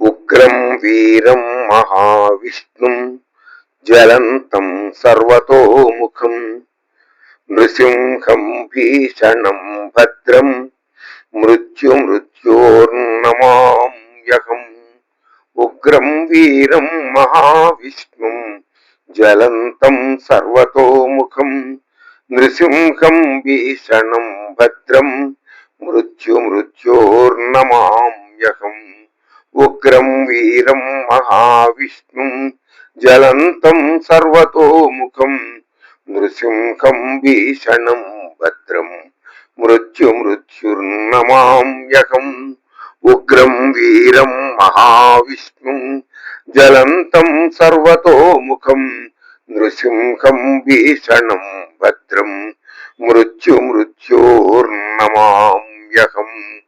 ఉగ్రం వీరం మహావిష్ణుం జ్వలంతం సర్వతోముఖం నృసింహం భీషణం భద్రం మృత్యుర్నమామ్యహం. ఉగ్రం వీరం మహావిష్ణుం జ్వలంతం సర్వతోముఖం నృసింహం భీషణం భద్రం మృత్యుర్నమామ్యహం. ఉగ్రం వీరం మహావిష్ణుం జ్వలంతం సర్వతోముఖం నృసింహం భీషణం భద్రం మృత్యుర్నమామ్యహం. ఉగ్రం వీరం మహావిష్ణుం జ్వలంతం సర్వతోముఖం నృసింహం భీషణం భద్రం మృత్యుర్నమామ్యహం.